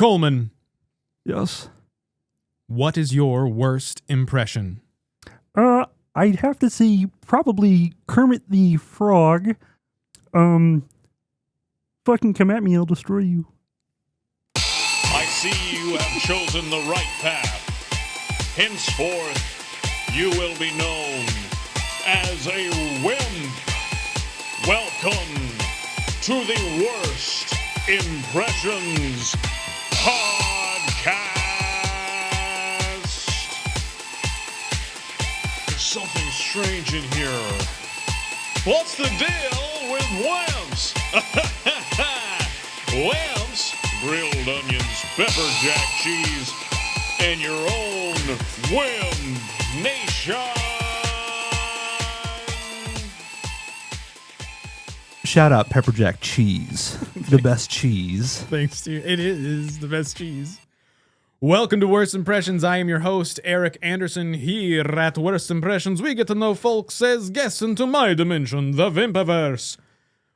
Coleman, Yes. what is your worst impression? I'd have to say probably Kermit the Frog. Fucking come at me, I'll destroy you. I see you have chosen the right path. Henceforth, you will be known as a WIMP. Welcome to the Worst Impressions Podcast. There's something strange in here. What's the deal with WIMPs? WIMPs, grilled onions, pepper jack cheese, and your own WIMP Nation. Shout out Pepper Jack cheese. The best cheese. Thanks to you. It is the best cheese. Welcome to Worst Impressions. I am your host, Erik Anderson. Here at Worst Impressions, we get to know folks as guests into my dimension, the Vimpaverse.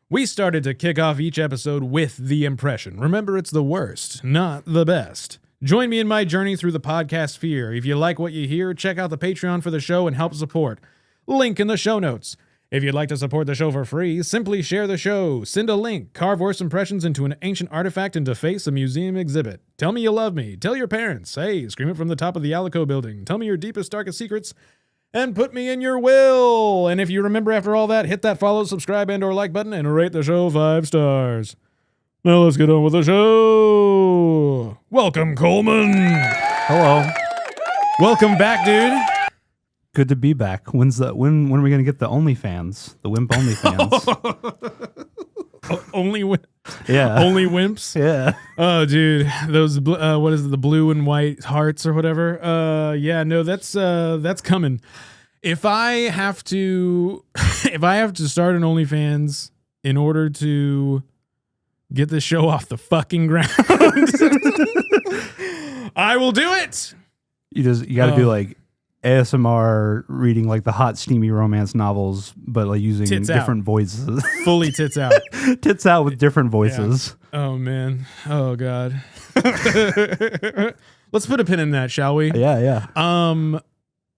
We started to kick off each episode with the impression. Remember, it's the worst, not the best. Join me in my journey through the podcast sphere. If you like what you hear, check out the Patreon for the show and help support. Link in the show notes. If you'd like to support the show for free, simply share the show, send a link, carve worst impressions into an ancient artifact, and deface a museum exhibit. Tell me you love me. Tell your parents. Hey, scream it from the top of the Alico building. Tell me your deepest, darkest secrets, and put me in your will. And if you remember after all that, hit that follow, subscribe, and or like button, and rate the show 5 stars. Now let's get on with the show. Welcome, Coleman. Hello. Welcome back, dude. Good to be back. When are we gonna get the OnlyFans? The WIMP OnlyFans. Only Yeah. only wimps. Yeah. Oh, dude, those what is it, the blue and white hearts or whatever? Yeah, no, that's coming. If I have to, start an OnlyFans in order to get this show off the fucking ground, I will do it. You got to do like ASMR reading like the hot steamy romance novels, but like using Tits different out. voices. Fully tits out. Tits out with different voices. Yeah. Oh man. Oh god. Let's put a pin in that, shall we? Yeah.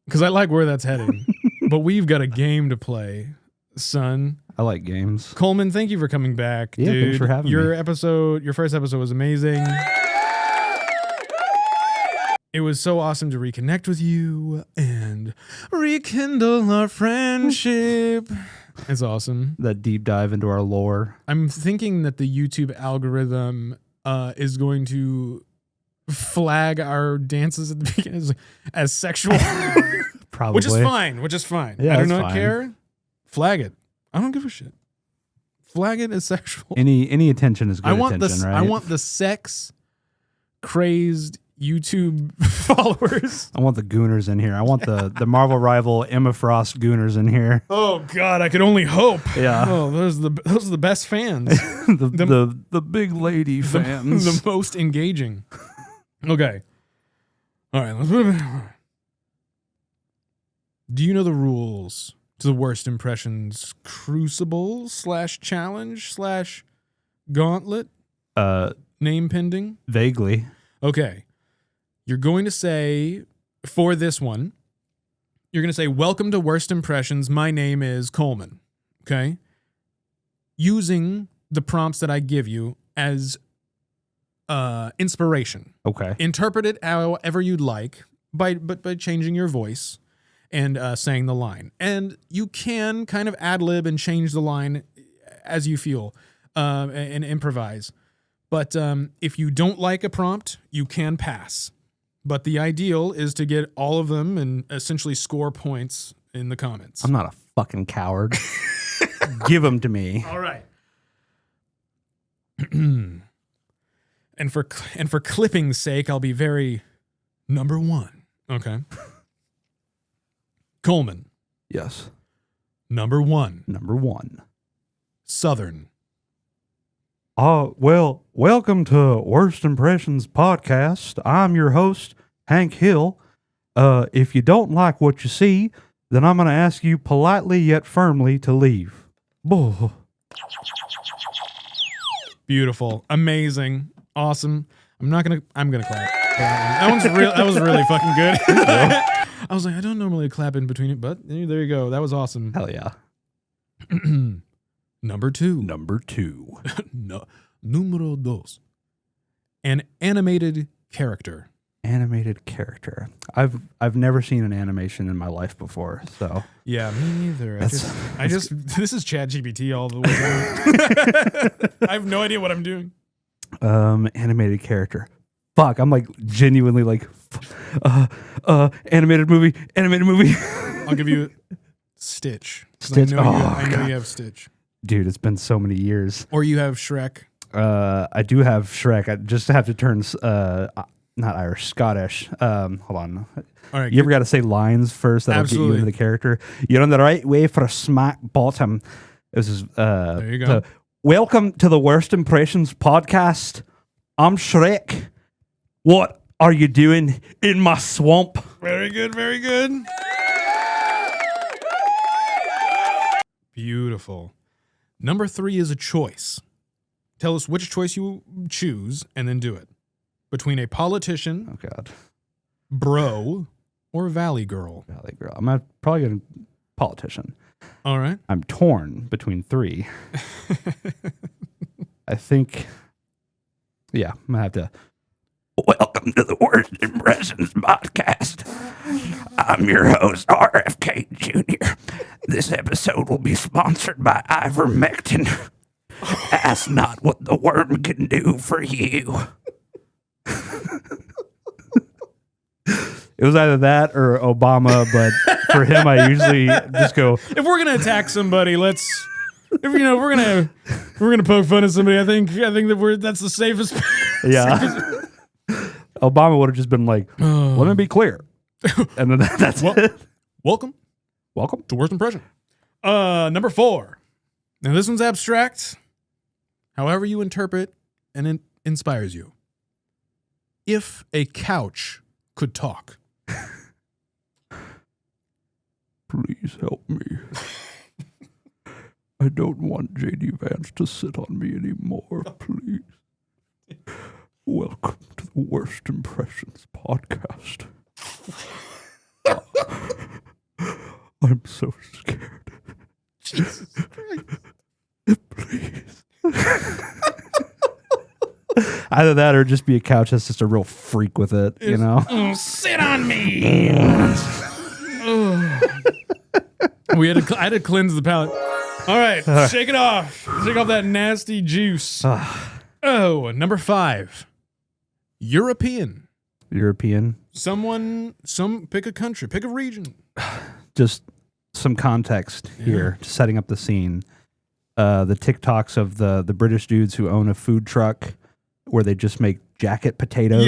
Because I like where that's heading. But we've got a game to play, son. I like games. Coleman, thank you for coming back. Yeah, dude. thanks for having me. Your first episode was amazing. It was so awesome to reconnect with you and rekindle our friendship. It's awesome. That deep dive into our lore. I'm thinking that the YouTube algorithm is going to flag our dances at the beginning as sexual. Probably. Which is fine. Yeah, I do that's not fine. care. Flag it. I don't give a shit. Flag it as sexual. Any attention is good attention, right? I want the sex crazed YouTube followers. I want the gooners in here. I want the Marvel rival Emma Frost gooners in here. Oh God, I could only hope. Yeah. Oh, those are the best fans. the big lady fans. The most engaging. Okay. All right. Let's move on. Do you know the rules to the Worst Impressions Crucible /challenge /gauntlet? Name pending? Vaguely. Okay. You're going to say, for this one, you're going to say, welcome to Worst Impressions. My name is Coleman. Okay? Using the prompts that I give you as inspiration. Okay. Interpret it however you'd like, by changing your voice and saying the line. And you can kind of ad-lib and change the line as you feel and improvise. But if you don't like a prompt, you can pass. But the ideal is to get all of them and essentially score points in the comments. I'm not a fucking coward. Give them to me. All right. And for clipping's sake, I'll be very number one. Okay. Coleman. Yes. Number one. Number one. Southern. Well, welcome to Worst Impressions Podcast. I'm your host, Hank Hill. If you don't like what you see, then I'm going to ask you politely yet firmly to leave. Beautiful. Amazing. Awesome. I'm gonna clap. That was really fucking good. I was like, I don't normally clap in between it, but there you go. That was awesome. Hell yeah. Number 2. Number 2. No, numero dos. An animated character. Animated character. I've never seen an animation in my life before, so Yeah, me neither. This is ChatGPT all the way down. I have no idea what I'm doing. Animated character. Fuck, I'm like genuinely like animated movie. I'll give you Stitch. Stitch. I know you have Stitch. Dude, it's been so many years. Or you have Shrek. I do have Shrek. I just have to turn not Irish, Scottish. Hold on. All right, you ever got to say lines first that'll get you into the character? You're on the right way for a smack bottom. This is there you go. Welcome to the Worst Impressions podcast. I'm Shrek. What are you doing in my swamp? Very good, very good. Beautiful. Number 3 is a choice. Tell us which choice you choose and then do it. Between a politician, Oh God, bro, or valley girl. Valley Girl. I'm probably gonna politician. All right. I'm torn between 3. I think, yeah, I'm gonna have to. Welcome to the Worst Impressions podcast. I'm your host, RFK Jr. This episode will be sponsored by ivermectin. Ask not what the worm can do for you. It was either that or Obama, but for him, I usually just go. If we're gonna attack somebody, if we're gonna poke fun at somebody, I think that's the safest. Yeah. Obama would have just been like, let me be clear. And then that's it. Welcome to Worst Impression. Number 4. Now this one's abstract. However you interpret and it inspires you. If a couch could talk. Please help me. I don't want J.D. Vance to sit on me anymore, please. Welcome to the Worst Impressions podcast. I'm so scared. Jesus Christ. Please. Either that or just be a couch that's just a real freak with it, you know? Oh, sit on me. I had to cleanse the palate. All right, shake it off. Shake off that nasty juice. Number 5. European. Pick a country, pick a region. Just some context here, setting up the scene. The TikToks of the British dudes who own a food truck where they just make jacket potatoes.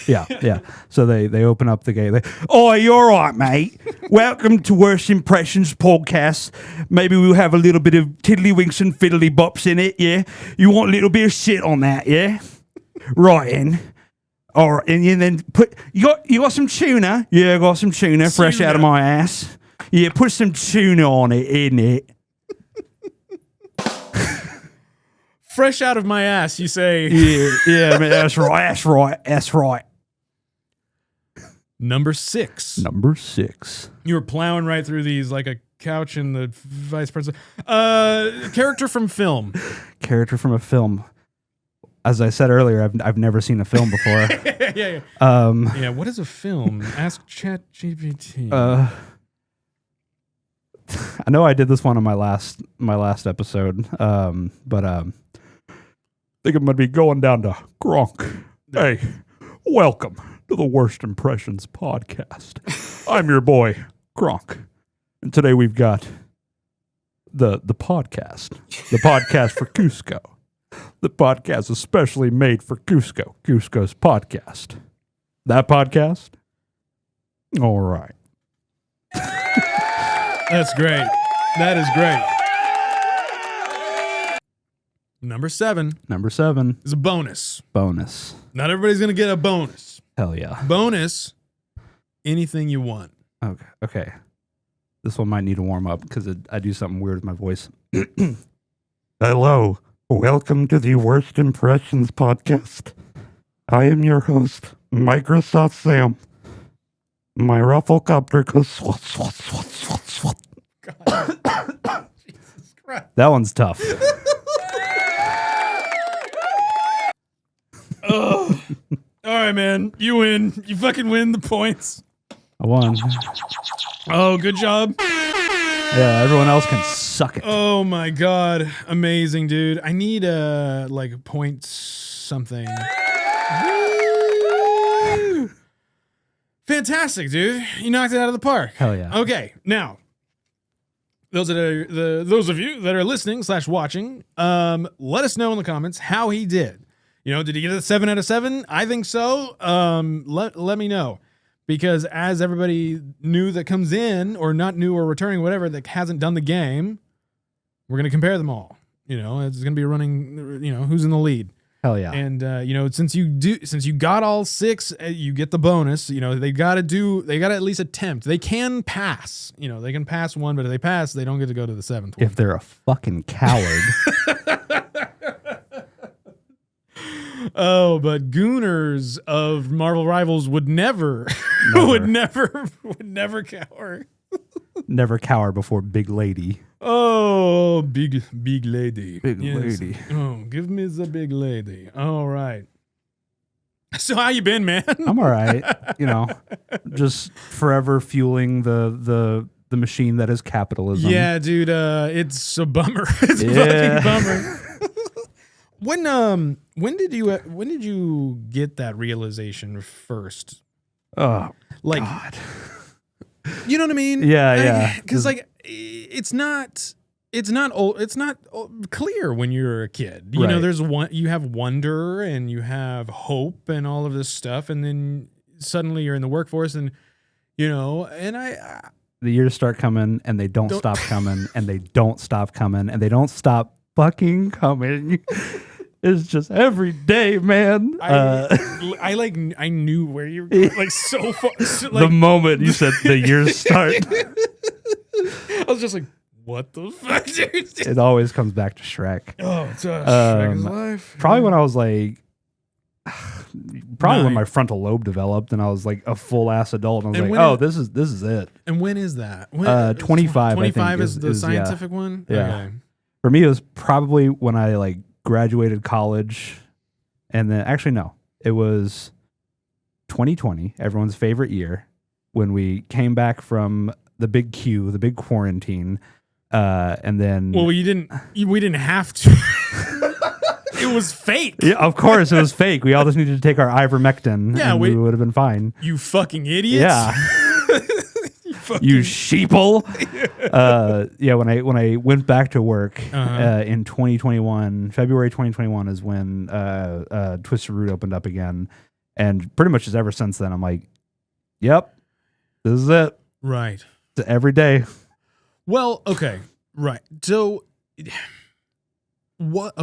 Yeah. So they open up the gate. Oh, you're right, mate. Welcome to Worst Impressions podcast. Maybe we'll have a little bit of tiddlywinks and fiddly bops in it, yeah? You want a little bit of shit on that, yeah? Right, in. All right, and then you got some tuna? Yeah, I got some tuna fresh out of my ass. Yeah, put some tuna on it, isn't it? Fresh out of my ass, you say. Yeah, man, that's right. Number 6. You were plowing right through these like a couch in the vice president. Character from film. Character from a film. As I said earlier, I've never seen a film before. Yeah. What is a film? Ask ChatGPT. I know I did this one on my last episode, but I think I'm gonna be going down to Gronk. Hey, welcome to the Worst Impressions podcast. I'm your boy Gronk, and today we've got the podcast for Cusco. The podcast especially made for Cusco's podcast. That podcast? All right. That's great. That is great. Number 7 is a bonus. Not everybody's going to get a bonus. Hell yeah. Bonus, anything you want. Okay. This one might need to warm up because I do something weird with my voice. Hello. Welcome to the Worst Impressions podcast. I am your host, Microsoft Sam. My Rufflecopter goes swat, swat, swat, swat, swat. God. Jesus Christ. That one's tough. Oh. All right, man. You win. You fucking win the points. I won. Oh, good job. Yeah, everyone else can suck it. Oh my God. Amazing, dude. I need like point something. Woo! Fantastic, dude. You knocked it out of the park. Hell yeah. Okay, now those of you that are listening / watching, let us know in the comments how he did. You know, did he get a 7 out of 7? I think so. Let me know, because as everybody new that comes in, or not new or returning, whatever, that hasn't done the game, we're gonna compare them all. You know, it's gonna be running. You know, who's in the lead. Hell yeah. And you know, since you got all 6, you get the bonus. You know, they gotta at least attempt. They can pass. You know, they can pass one, but if they pass, they don't get to go to the 7th one. If they're a fucking coward. Oh, but gooners of Marvel Rivals would never, would never cower. Never cower before big lady. Oh, big lady. Big lady. Oh, give me the big lady. All right. So how you been, man? I'm all right. You know, just forever fueling the machine that is capitalism. Yeah, dude. It's a bummer. It's a fucking bummer. When did you get that realization first? Oh, Like, God. You know what I mean? Yeah. Because like, it's not clear when you're a kid. You know, Right. you have wonder and you have hope and all of this stuff, and then suddenly you're in the workforce, and you know, and The years start coming, and they don't stop coming, and they don't stop coming, and they don't stop fucking coming. It's just every day, man. I knew where you were going, like so far. So, The moment you said the years start, I was just like, what the fuck, dude? it always comes back to Shrek. Oh, it's Shrek's life. Probably when I was like, when 9. my frontal lobe developed, and I was like a full ass adult, and I was And like, when oh, it- this is it. And when is that? When, 25, I 25 think, is the is- yeah. scientific one? Yeah. Okay. For me, it was probably when I like graduated college, and then actually no, it was 2020, everyone's favorite year, when we came back from the big Q, the big quarantine, and then Well, we didn't have to. It was fake. yeah, of course it was fake. We all just needed to take our ivermectin, Yeah, and we would have been fine. You fucking idiots. Yeah. You sheeple. When I went back to work in 2021, February 2021 is when Twisted Root opened up again, and pretty much just ever since then, I'm like, yep, this is it. Right. It's every day. Well, okay. Right. So what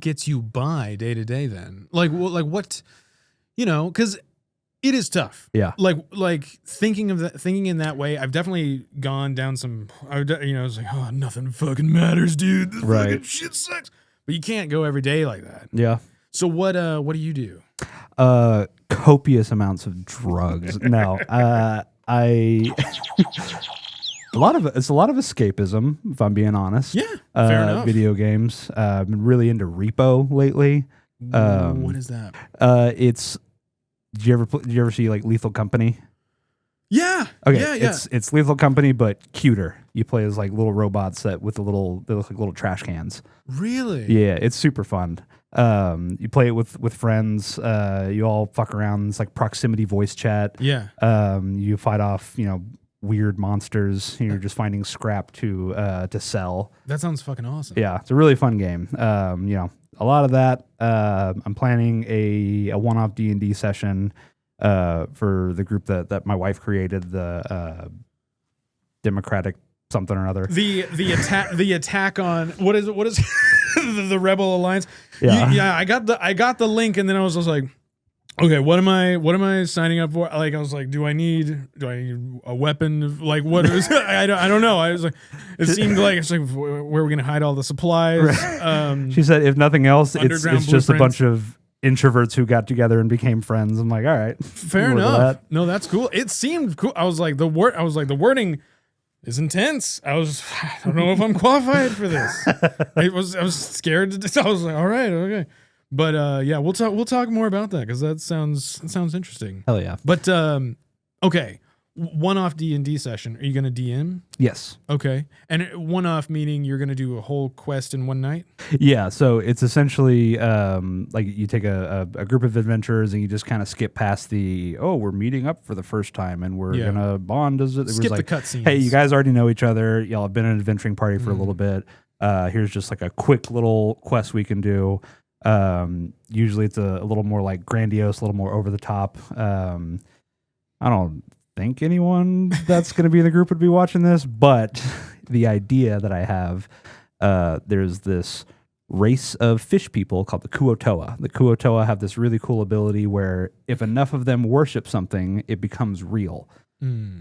gets you by day to day then? Like what, you know, cuz it is tough. Yeah. Like thinking in that way, I've definitely gone down some. I was like, oh, nothing fucking matters, dude. This Right. fucking shit sucks. But you can't go every day like that. Yeah. So what do you do? Copious amounts of drugs. No, it's a lot of escapism, if I'm being honest. Yeah, fair enough. Video games. I've been really into Repo lately. What is that? It's. Did you ever see like Lethal Company? Yeah. Okay. Yeah. It's Lethal Company, but cuter. You play as like little robots they look like little trash cans. Really? Yeah, it's super fun. You play it with friends. You all fuck around. It's like proximity voice chat. Yeah. You fight off, weird monsters. You're just finding scrap to sell. That sounds fucking awesome. Yeah, it's a really fun game. A lot of that. I'm planning a one-off D&D session for the group that my wife created, the Democratic something or other. The attack on what is the Rebel Alliance? Yeah. I got the link, and then I was just like, okay, what am I signing up for? Like, I was like, do I need a weapon? Like, what is? I don't know. I was like, it seemed like it's like, where are we gonna hide all the supplies? She said, if nothing else, it's Underground just a blueprints. bunch of introverts who got together and became friends. I'm like, all right, Fair work with enough. that. No, that's cool. It seemed cool. I was like, the wording is intense. I don't know if I'm qualified for this. I was scared to. I was like, all right, okay. But yeah, we'll talk more about that because that sounds interesting. Hell yeah. But okay, one-off D&D session. Are you gonna DM? Yes. Okay, and one-off meaning you're gonna do a whole quest in one night. Yeah, so it's essentially like you take a group of adventurers and you just kind of skip past we're meeting up for the first time and we're gonna bond. It was Skip like, the cutscenes. hey, you guys already know each other. Y'all have been in an adventuring party for a little bit. Here's just like a quick little quest we can do. Usually it's a little more like grandiose, a little more over the top. I don't think anyone that's going to be in the group would be watching this, but the idea that I have, there's this race of fish people called the Kuotoa. The Kuotoa have this really cool ability where if enough of them worship something, it becomes real.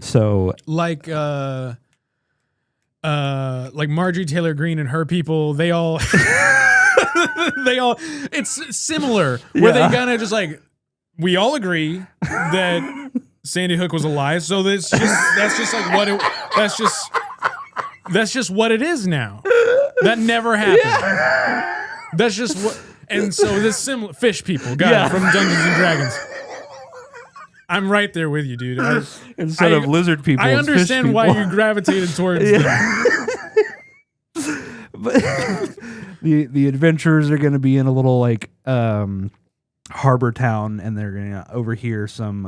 So like Marjorie Taylor Greene and her people, they all it's similar where they kind of just like, we all agree that Sandy Hook was a lie, so that's just what it is now. That never happened. That's just what. And so this similar fish people got it from Dungeons and Dragons. I'm right there with you, dude. Instead of lizard people, I it's fish understand why people. you gravitated towards them. But the adventurers are going to be in a little like harbor town, and they're going to overhear some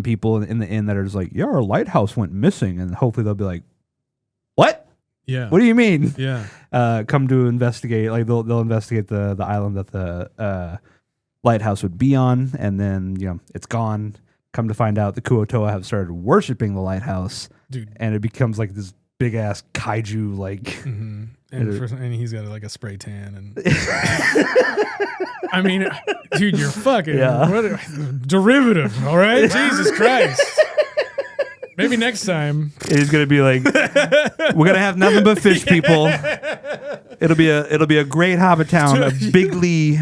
people in the inn that are just like, yeah, our lighthouse went missing, and hopefully they'll be like, what? Yeah. What do you mean? Yeah. Come to investigate. Like they'll investigate the island that the lighthouse would be on, and then it's gone. Come to find out, the Kuotoa have started worshiping the lighthouse, Dude. and it becomes like this big ass kaiju like. Mm-hmm. And he's got like a spray tan and I mean, dude, you're fucking derivative, all right? Jesus Christ. Maybe next time it's gonna be like we're gonna have nothing but fish people. It'll be a great hobbit town, a bigly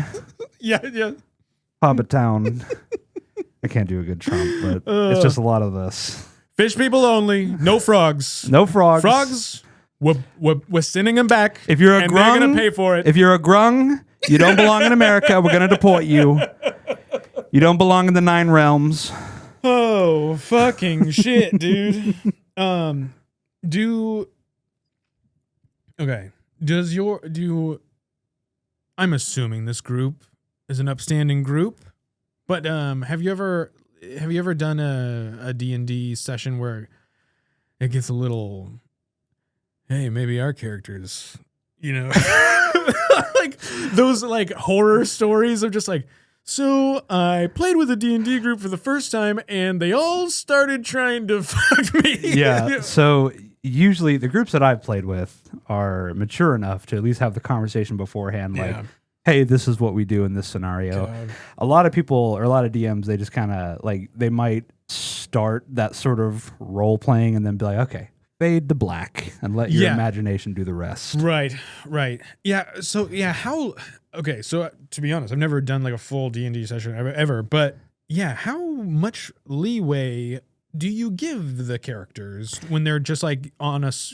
hobbit town. I can't do a good Trump, but it's just a lot of this. Fish people only, no frogs. No frogs. Frogs, we're sending them back. If you're a and grung, they're gonna pay for it. If you're a grung, you don't belong in America. We're gonna deport you. You don't belong in the 9 realms. Oh, fucking shit, dude. I'm assuming this group is an upstanding group, but have you ever done a D&D session where it gets a little, hey, maybe our characters, like those like horror stories of just like, so I played with a D&D group for the first time and they all started trying to fuck me. Yeah. So usually the groups that I've played with are mature enough to at least have the conversation beforehand. Like, hey, this is what we do in this scenario. God. A lot of people or a lot of DMs, they just kind of like, they might start that sort of role playing and then be like, okay, fade to black and let your imagination do the rest. Right. Yeah. So so to be honest, I've never done like a full D&D session ever, but yeah, how much leeway do you give the characters when they're just like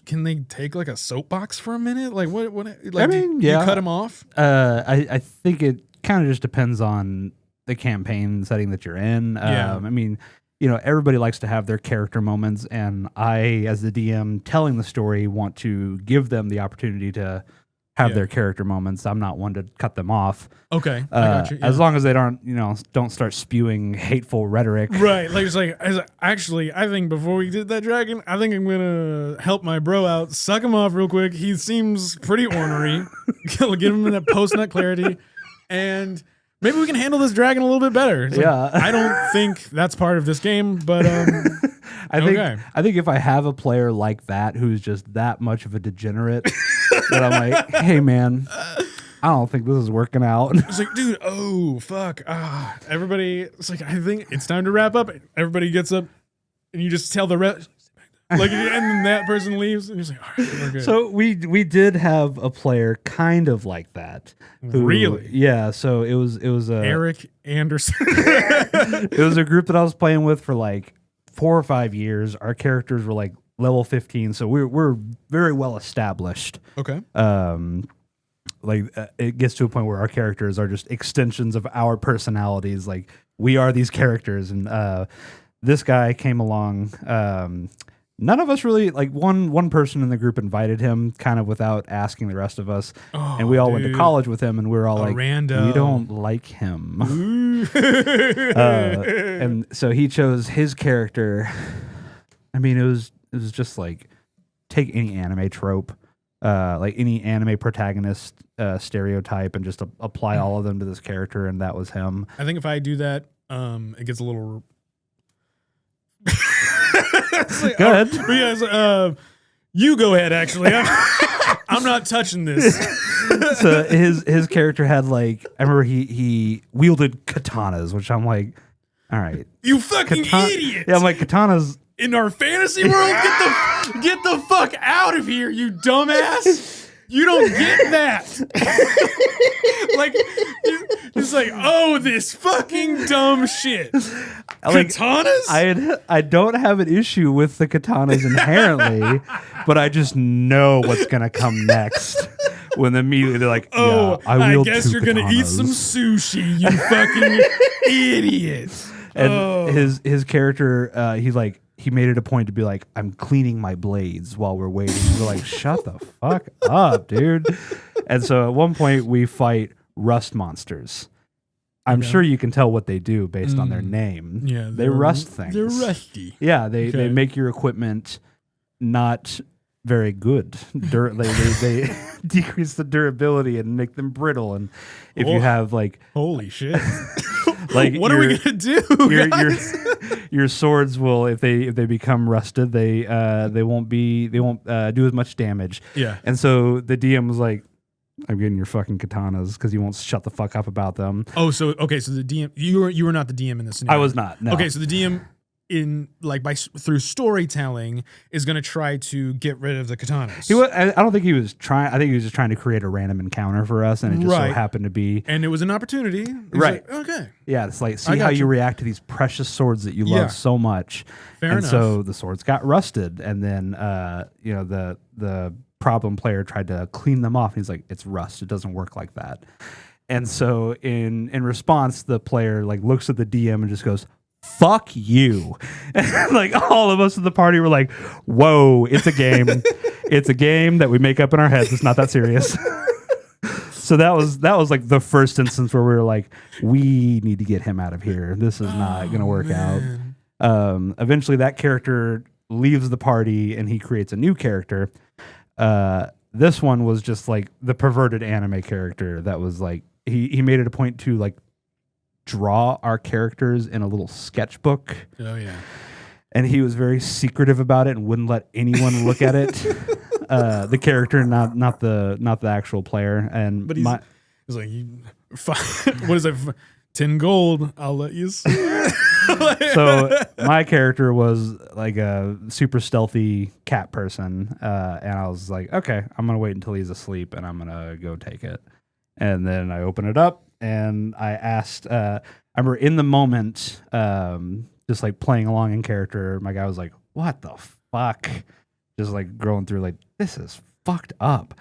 can they take like a soapbox for a minute? Like what like, I mean, do you cut them off? I think it kind of just depends on the campaign setting that you're in. I mean, everybody likes to have their character moments, and I, as the DM telling the story, want to give them the opportunity to have their character moments. I'm not one to cut them off. Okay, I got you. As long as they don't start spewing hateful rhetoric. Right, like it's like actually, I think before we did that dragon, I think I'm gonna help my bro out, suck him off real quick. He seems pretty ornery. Give him that post nut clarity, and maybe we can handle this dragon a little bit better. It's like, I don't think that's part of this game, but I think if I have a player like that who's just that much of a degenerate, that I'm like, hey man, I don't think this is working out. It's like, dude, oh fuck, everybody. It's like, I think it's time to wrap up. Everybody gets up, and you just tell the rest. Like, and then that person leaves, and you're just like, all right, we're good. So we did have a player kind of like that. Really? Yeah. So it was Erik Anderson. it was a group that I was playing with for like 4 or 5 years. Our characters were like level 15, so we're very well established. Okay. It gets to a point where our characters are just extensions of our personalities. Like we are these characters, and this guy came along. None of us really like one person in the group invited him kind of without asking the rest of us, and we all went to college with him, and we were all like, rando. We don't like him. And so he chose his character. I mean, it was just like take any anime trope, like any anime protagonist stereotype, and just apply all of them to this character, and that was him. I think if I do that, it gets a little. Like, go ahead. But yeah, you go ahead. Actually, I'm not touching this. So his character had like, I remember he wielded katanas, which I'm like, all right, you fucking idiot. Yeah, I'm like, katanas in our fantasy world. Get the fuck out of here, you dumbass. You don't get that. Like, it's like, oh, this fucking dumb shit. Like, katanas? I don't have an issue with the katanas inherently, but I just know what's gonna come next. When immediately they're like, oh, yeah, I guess you're gonna eat some sushi, you fucking idiot. And his character, he made it a point to be like, I'm cleaning my blades while we're waiting. We're like, shut the fuck up, dude. And so at one point we fight rust monsters. I'm sure you can tell what they do based on their name. Yeah, they rust things. They're rusty. Yeah, they make your equipment not very good. They decrease the durability and make them brittle. And if you have like, holy shit. Like, what are we gonna do? Your swords will, if they become rusted, they won't do as much damage. Yeah. And so the DM was like, I'm getting your fucking katanas, because he won't shut the fuck up about them. Oh, so okay, so the DM, you were not the DM in this scenario. I was not. No. Okay, so the DM through storytelling is going to try to get rid of the katanas. I don't think he was trying. I think he was just trying to create a random encounter for us, and it just so happened to be. And it was an opportunity. Right. Like, okay. Yeah, it's like, see how you react to these precious swords that you love so much. Fair enough. So the swords got rusted, and then the problem player tried to clean them off. And he's like, it's rust. It doesn't work like that. And so in response, the player like looks at the DM and just goes, fuck you. And like all of us in the party were like, whoa, it's a game. It's a game that we make up in our heads. It's not that serious. So that was like the first instance where we were like, we need to get him out of here. This is not going to work out. Eventually that character leaves the party and he creates a new character. This one was just like the perverted anime character that was like, he made it a point to like draw our characters in a little sketchbook. Oh yeah. And he was very secretive about it and wouldn't let anyone look at it. The character, not the actual player. And but he's like, what is that? 10 gold. I'll let you see. So my character was like a super stealthy cat person, and I was like, okay, I'm gonna wait until he's asleep, and I'm gonna go take it. And then I open it up, and I asked. I remember in the moment, just like playing along in character, my guy was like, "What the fuck?" Just like going through like, this is fucked up.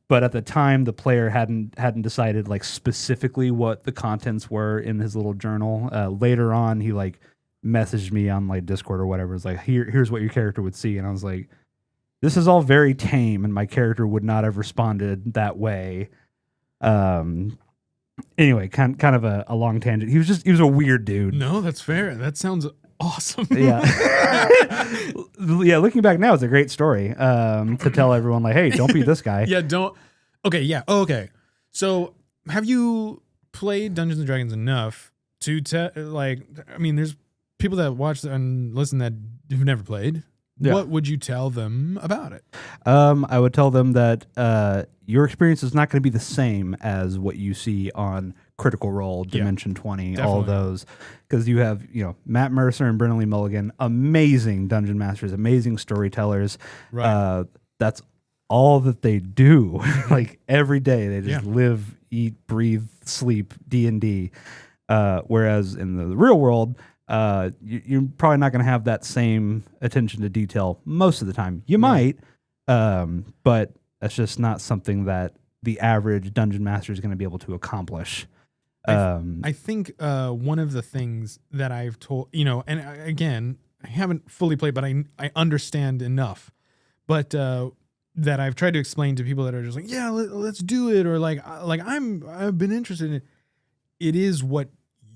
But at the time, the player hadn't decided like specifically what the contents were in his little journal. Later on, he like messaged me on like Discord or whatever. It's like, here's what your character would see, and I was like, this is all very tame, and my character would not have responded that way. Anyway, kind of a long tangent. He was a weird dude. No, that's fair. That sounds awesome. Yeah. Yeah, looking back now, it's a great story to tell everyone, like, hey, don't be this guy. Yeah, don't. Okay, yeah. Oh, okay. So, have you played Dungeons and Dragons enough to I mean, there's people that watch and listen that have never played. Yeah. What would you tell them about it? I would tell them that your experience is not going to be the same as what you see on Critical Role, Dimension 20, all of definitely. those, because you have Matt Mercer and Brennan Lee Mulligan, amazing dungeon masters, amazing storytellers. Right. That's all that they do. Like every day, they just Yeah. live, eat, breathe, sleep D&D. Whereas in the real world, you're probably not going to have that same attention to detail most of the time. You might, but that's just not something that the average dungeon master is going to be able to accomplish. I think one of the things that I've told, and again, I haven't fully played, but I understand enough. But that I've tried to explain to people that are just like, yeah, let's do it, or like I've been interested in it. It is what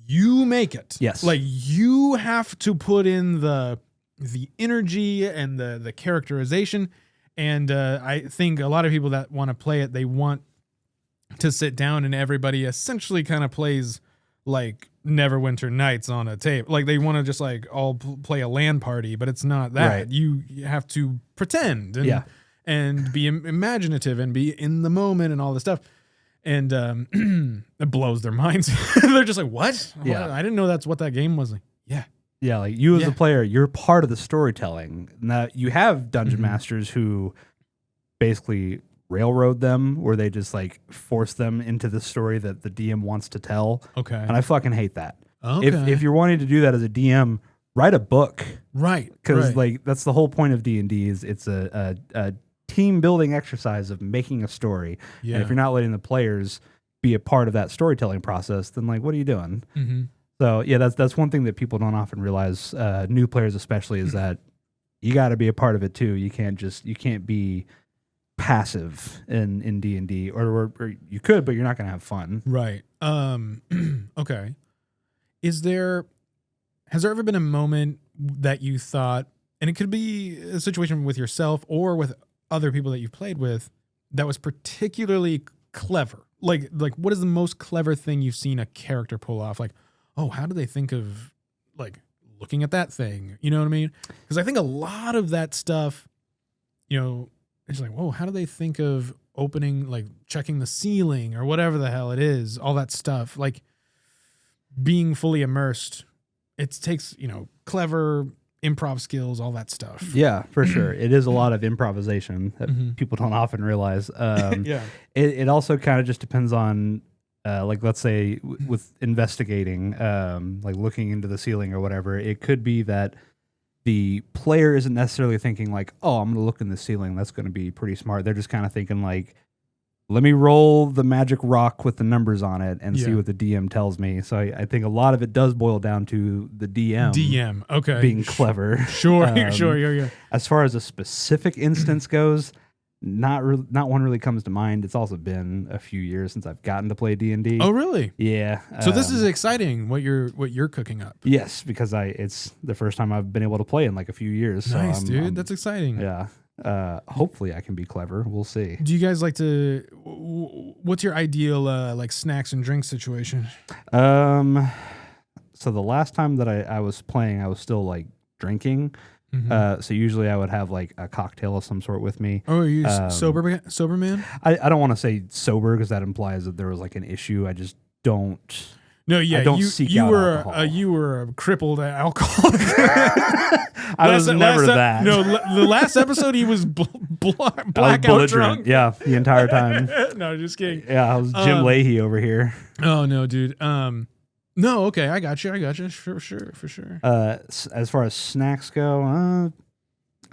you make it. Yes. Like you have to put in the energy and the characterization. And I think a lot of people that want to play it, they want to sit down and everybody essentially kind of plays like Neverwinter Nights on a tape. Like they want to just like all play a LAN party, but it's not that. Right. You have to pretend and be imaginative and be in the moment and all this stuff. And it blows their minds. They're just like, what? Yeah. I didn't know that's what that game was like. Yeah. Yeah, like you as a player, you're part of the storytelling. Now you have dungeon masters who basically railroad them, where they just like force them into the story that the DM wants to tell. Okay. And I fucking hate that. Okay. If you're wanting to do that as a DM, write a book, Right. because right. like that's the whole point of D&D is it's a team building exercise of making a story. Yeah. And if you're not letting the players be a part of that storytelling process, then like what are you doing? Mm-hmm. So yeah, that's one thing that people don't often realize, new players especially, is that you got to be a part of it too. You can't be passive in D&D, or you could, but you're not going to have fun. Right. Okay. Has there ever been a moment that you thought, and it could be a situation with yourself or with other people that you've played with, that was particularly clever? Like what is the most clever thing you've seen a character pull off? Like, oh, how do they think of like looking at that thing? You know what I mean? Because I think a lot of that stuff, it's like, whoa, how do they think of opening, like checking the ceiling or whatever the hell it is, all that stuff, like being fully immersed. It takes, clever improv skills, all that stuff. Yeah, for sure. It is a lot of improvisation that people don't often realize. Yeah. It also kind of just depends on, like, let's say with investigating, like looking into the ceiling or whatever, it could be that the player isn't necessarily thinking like, oh, I'm going to look in the ceiling. That's going to be pretty smart. They're just kind of thinking like, let me roll the magic rock with the numbers on it and see what the DM tells me. So I think a lot of it does boil down to the DM. Okay. Being clever. Sure. Sure. As far as a specific instance goes, not one really comes to mind. It's also been a few years since I've gotten to play D&D. Oh, really? Yeah. So this is exciting what you're cooking up. Yes, because it's the first time I've been able to play in like a few years. Nice, so dude. That's exciting. Yeah. Hopefully I can be clever. We'll see. Do you guys like to? What's your ideal like snacks and drinks situation? So the last time that I was playing, I was still like drinking. So usually I would have like a cocktail of some sort with me. Oh, are you sober man? I don't want to say sober because that implies that there was like an issue. I just don't. No, yeah, I don't seek out alcohol. You were a crippled alcoholic. I was never that. No, the last episode he was blackout bullet drunk. Yeah, the entire time. No, just kidding. Yeah, I was Jim Leahy over here. Oh no, dude. No, okay, I got you. For sure. As far as snacks go, I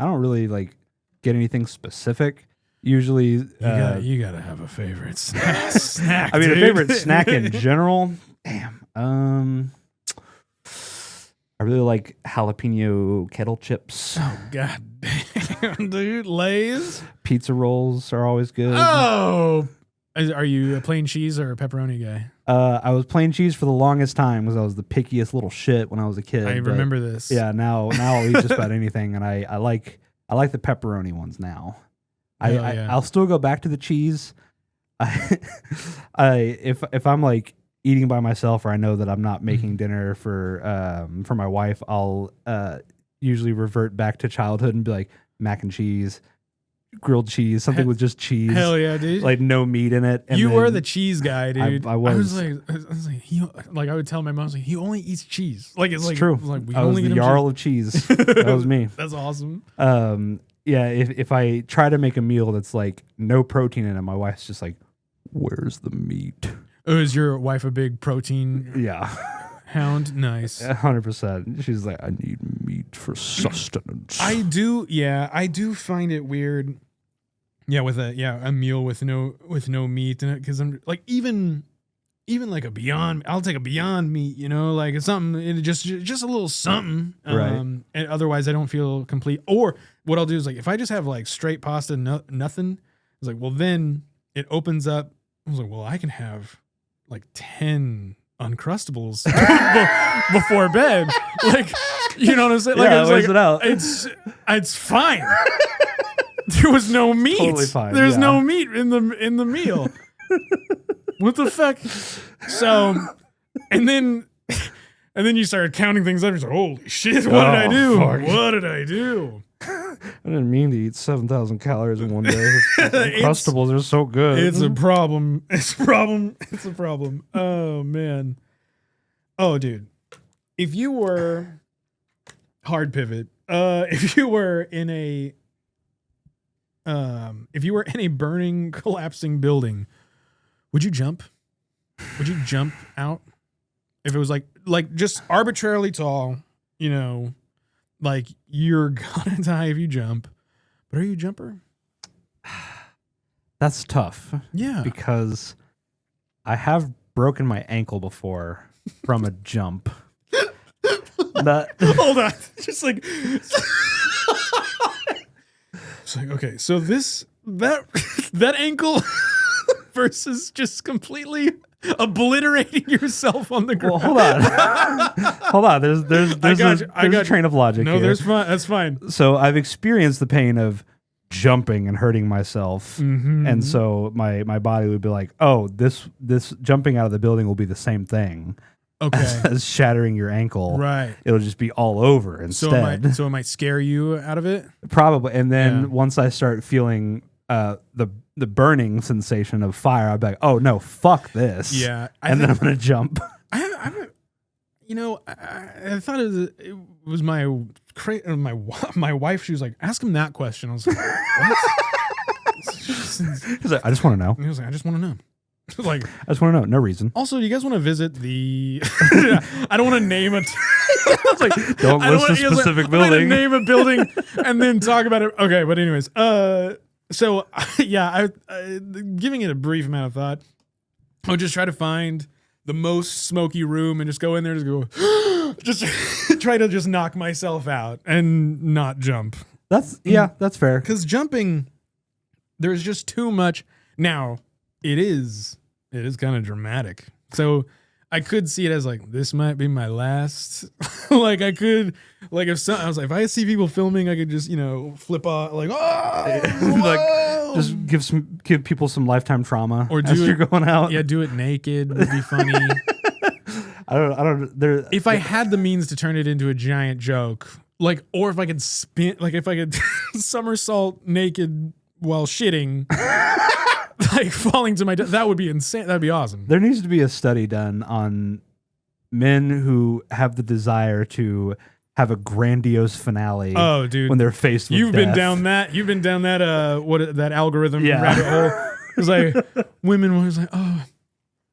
don't really like get anything specific. Usually, you gotta have a favorite snack. I mean, dude. a favorite snack in general. Damn. I really like jalapeno kettle chips. Oh god damn, dude. Lay's Pizza rolls are always good. Oh, are you a plain cheese or a pepperoni guy? I was plain cheese for the longest time because I was the pickiest little shit when I was a kid. I remember this. Yeah, now I'll eat just about anything, and I like the pepperoni ones now. I'll still go back to the cheese. If I'm like eating by myself or I know that I'm not making dinner for my wife, I'll usually revert back to childhood and be like mac and cheese, grilled cheese, something with just cheese. Hell yeah, dude. Like no meat in it. And you then were the cheese guy, dude. I was. I was like, I would tell my mom, I was like, he only eats cheese. Like it's like true. Like, we I was only the get him Jarl of cheese. That was me. That's awesome. Yeah, if I try to make a meal that's like no protein in it, my wife's just like, "Where's the meat?" Oh, is your wife a big protein Yeah, hound? Nice. 100%. She's like, "I need meat for sustenance." I do find it weird. Yeah, with a meal with no meat in it, because I'm like even like a Beyond. I'll take a Beyond Meat, like it's something. Just a little something. Right. And otherwise, I don't feel complete. Or what I'll do is like if I just have like straight pasta, nothing. It's like, well, then it opens up. I was like, well, I can have like 10 Uncrustables before bed. Like, you know what I'm saying? Like, Yeah, it's weighs like, it out. It's fine. There was no meat. Totally fine, There's yeah. no meat in the meal. What the fuck? So, and then you started counting things up. You're like, holy shit! What did I do? Fuck. What did I do? I didn't mean to eat 7,000 calories in one day. Uncrustables are so good. It's a problem. It's a problem. It's a problem. Oh man. Oh dude. If you were hard pivot, if you were in a burning, collapsing building, would you jump? Would you jump out? If it was like just arbitrarily tall, like you're gonna die if you jump. But are you a jumper? That's tough. Yeah. Because I have broken my ankle before from a jump. Hold on. Just like it's like, okay, so that ankle versus just completely obliterating yourself on the ground. Well, hold on. There's a train of logic No, here. that's fine. So I've experienced the pain of jumping and hurting myself, and so my body would be like, "Oh, this jumping out of the building will be the same thing Okay. as shattering your ankle. Right. It'll just be all over instead." So it might scare you out of it? Probably. And then Yeah. once I start feeling the burning sensation of fire, I'll be like, "Oh no, fuck this!" Yeah. and then I'm gonna jump. I thought it was my wife. She was like, ask him that question. I was like, what? He's like, "I just want to know. He was like, I just want to know. Like, I just want to know. No reason. also, do you guys want to visit the? I don't want to name it. Like, Don't list a specific building. Name a building and then talk about it. Okay, but anyways, so yeah, I giving it a brief amount of thought. I would just try to find the most smoky room and just go in there, just go, just try to just knock myself out and not jump. That's fair. Because jumping, there's just too much. Now, it is kind of dramatic. So I could see it as like, this might be my last. Like I could, like I was like, if I see people filming, I could just, flip off like, oh, Like, just give people some lifetime trauma or as you're going out. Yeah, do it naked would be funny. I don't. There. If I had the means to turn it into a giant joke, like, or if I could spin, like if I could somersault naked while shitting, like falling to my death, that would be insane. That'd be awesome. There needs to be a study done on men who have the desire to have a grandiose finale. Oh, dude, when they're faced with You've death. been down that that algorithm Yeah. rabbit hole. It's like women was like, oh,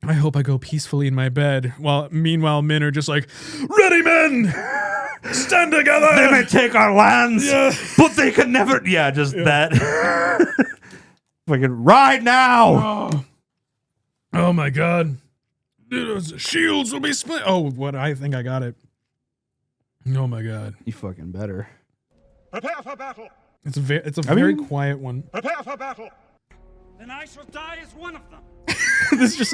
I hope I go peacefully in my bed. While meanwhile, men are just like, ready, men, stand together. They may take our lands, Yeah. but they can never. Yeah, just that. Fucking ride now. Oh my god, shields will be split. Oh, what? I think I got it. Oh my god, You fucking better. Prepare for battle. it's a very mean- quiet one. Prepare for battle. Then I shall die as one of them. This is just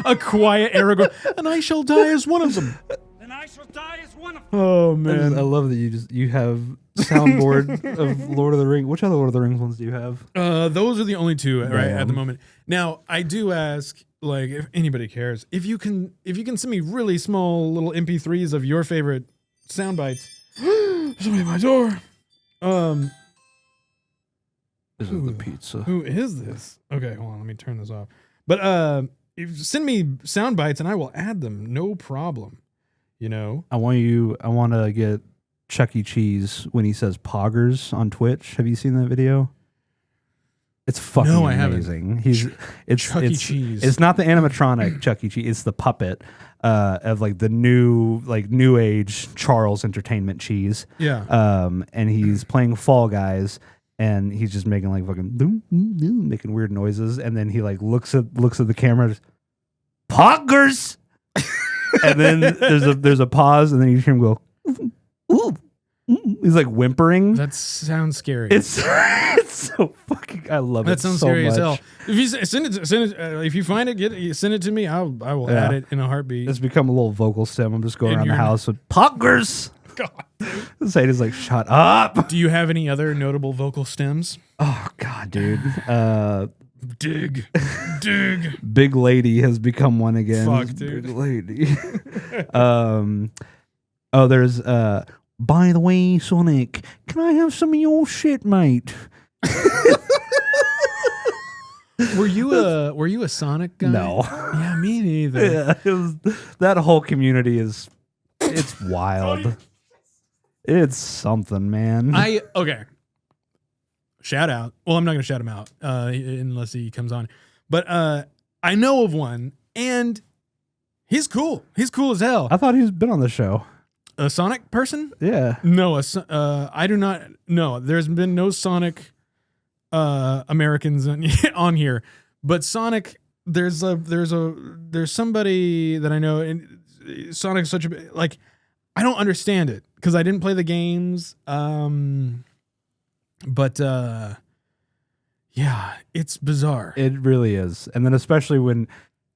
a quiet Aragorn, and I shall die as one of them. Then I shall die as one of them. Oh I man, love that you have soundboard of Lord of the Rings. Which other Lord of the Rings ones do you have? those are the only two right at the Damn. moment. Now I do ask, like, if anybody cares, if you can send me really small little MP3s of your favorite sound bites. Somebody at my door. This is the pizza. Who is this? Okay, hold on. Let me turn this off. But send me sound bites and I will add them. No problem. You know? I want to get Chuck E. Cheese when he says poggers on Twitch. Have you seen that video? It's fucking No, I haven't. amazing. It's Chuck E. Cheese. It's not the animatronic Chuck E. Cheese. It's the puppet of like the new age Charles Entertainment Cheese. Yeah. And he's playing Fall Guys, and he's just making like fucking making weird noises, and then he like looks at the camera, poggers, and then there's a pause, and then you hear him go, ooh. He's like whimpering. That sounds scary. It's so fucking. I love it. That sounds so scary much. as hell. If you send it, if you find it, send it to me. I will add it in a heartbeat. It's become a little vocal stem. I'm just going In around the your- house with poggers. God. Sadie's like, shut up. Do you have any other notable vocal stems? Oh God, dude. Dig. Big Lady has become one again. Fuck, dude. Big Lady. There's by the way, Sonic, can I have some of your shit, mate? Were you a Sonic guy? No. Yeah, me neither. Yeah, that whole community it's wild. It's something, man. Okay. Shout out. Well, I'm not gonna shout him out unless he comes on. But I know of one, and he's cool. He's cool as hell. I thought he's been on the show. A Sonic person? Yeah. No, I do not. No, there's been no Sonic Americans on here, but Sonic. There's somebody that I know, and Sonic's such a like. I don't understand it because I didn't play the games. But yeah, it's bizarre. It really is. And then especially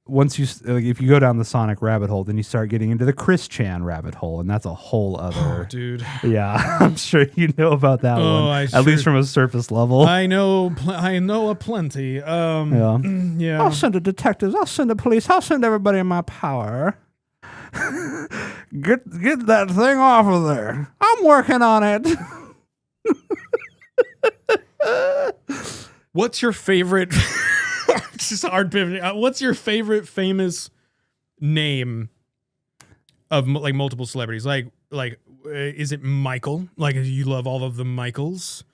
once you like, if you go down the Sonic rabbit hole, then you start getting into the Chris Chan rabbit hole, and that's a whole other. Oh, dude. Yeah, I'm sure you know about that one. At least from a surface level. I know a plenty. Yeah. Yeah. I'll send the detectives. I'll send the police. I'll send everybody in my power. Get that thing off of there. I'm working on it. What's your favorite? It's just hard pivoting. What's your favorite famous name of like multiple celebrities? Like, is it Michael? Like, you love all of the Michaels,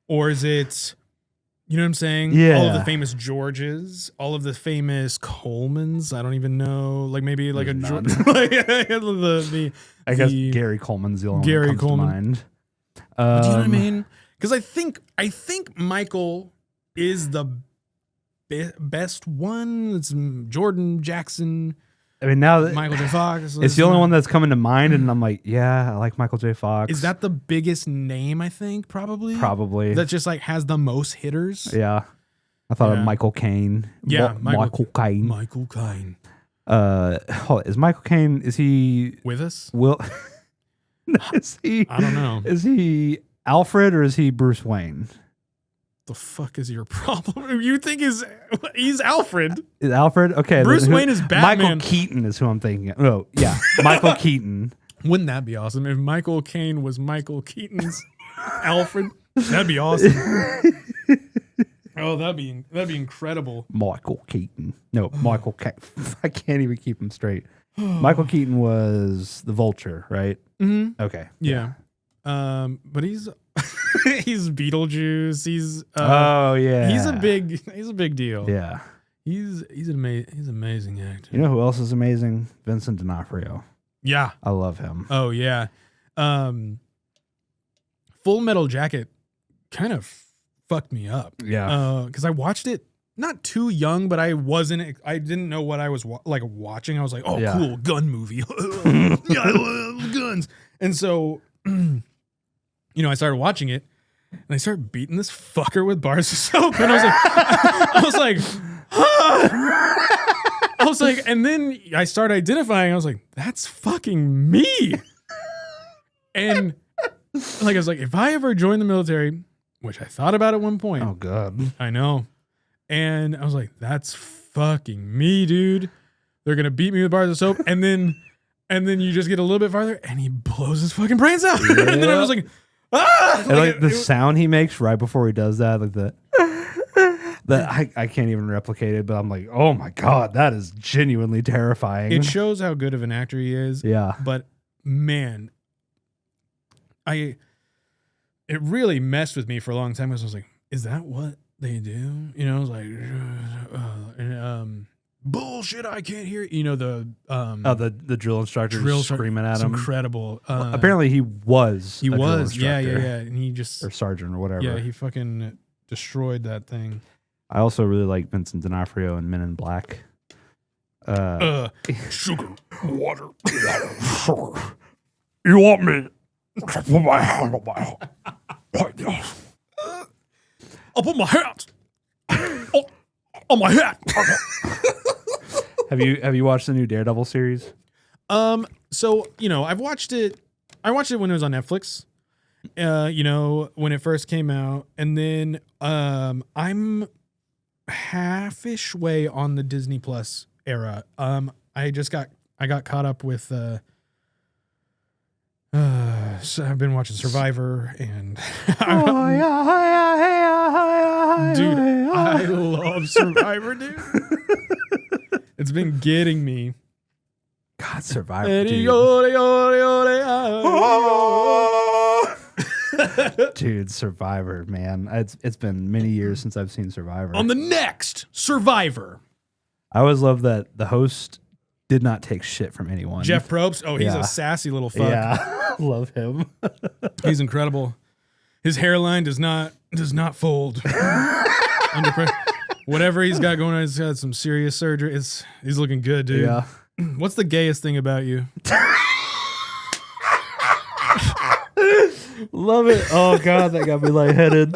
or is it? You know what I'm saying? Yeah. All of the famous Georges, all of the famous Colemans. I don't even know. Like maybe like There's a none. like I guess Gary Coleman's the only Gary one that comes Coleman. to mind. Do you know what I mean? Because I think Michael is the best one. It's Jordan Jackson, I mean, now that Michael J. Fox. it's the only one that's coming to mind, and I'm like, yeah, I like Michael J. Fox. Is that the biggest name? I think probably. Probably. That just like has the most hitters. Yeah. I thought Yeah. of Michael Caine. Yeah, Michael Caine. Michael Caine Is Michael Caine, is he with us? Will is he I don't know. Is he Alfred or is he Bruce Wayne? The fuck is your problem? You think he's Alfred? Is Alfred? Okay. Bruce then Wayne is Batman. Michael Keaton is who I'm thinking of. Oh, yeah. Michael Keaton. Wouldn't that be awesome if Michael Caine was Michael Keaton's Alfred? That'd be awesome. Oh, that'd be incredible. Michael Keaton. No, Michael I can't even keep him straight. Michael Keaton was the Vulture, right? Mm-hmm. Okay. Yeah. But he's he's Beetlejuice. He's Oh yeah. he's a big deal. Yeah. He's an amazing actor. You know who else is amazing? Vincent D'Onofrio. Yeah. I love him. Oh yeah. Full Metal Jacket kind of fucked me up. Yeah. Because I watched it not too young, but I didn't know what I was watching. I was like, oh, Yeah. cool, gun movie. Yeah, I love guns. And so, I started watching it and I started beating this fucker with bars of soap. And I was like, and then I started identifying. I was like, that's fucking me. And like, I was like, if I ever join the military, which I thought about at one point. Oh god. I know. And I was like, that's fucking me, dude. They're going to beat me with bars of soap. And then you just get a little bit farther and he blows his fucking brains out. And then I was like, Ah! And like the sound he makes right before he does that, like I can't even replicate it, but I'm like, oh my God, that is genuinely terrifying. It shows how good of an actor he is. Yeah. But man, it really messed with me for a long time because I was like, is that what they do? You know, I was like, bullshit, I can't hear. You know, the drill instructor screaming at him. Incredible. Apparently he was. He a drill was. Yeah. instructor. And he just, or sergeant or whatever. yeah, he fucking destroyed that thing. I also really like Vincent D'Onofrio in Men in Black. Sugar, water. You want me? I'll put my hat on my hat. Have you watched the new Daredevil series? So, you know, I watched it when it was on Netflix. You know, when it first came out, and then I'm half-ish way on the Disney Plus era. I got caught up with so I've been watching Survivor and dude, I love Survivor, dude. It's been getting me. God, Survivor, dude. Dude, Survivor, man. It's been many years since I've seen Survivor. On the next Survivor, I always love that the host did not take shit from anyone. Jeff Probst. Oh, he's Yeah. a sassy little fuck. Yeah, love him. He's incredible. His hairline does not fold under pressure. Whatever he's got going on, he's had some serious surgery. He's looking good, dude. Yeah. What's the gayest thing about you? Love it. Oh God, that got me lightheaded.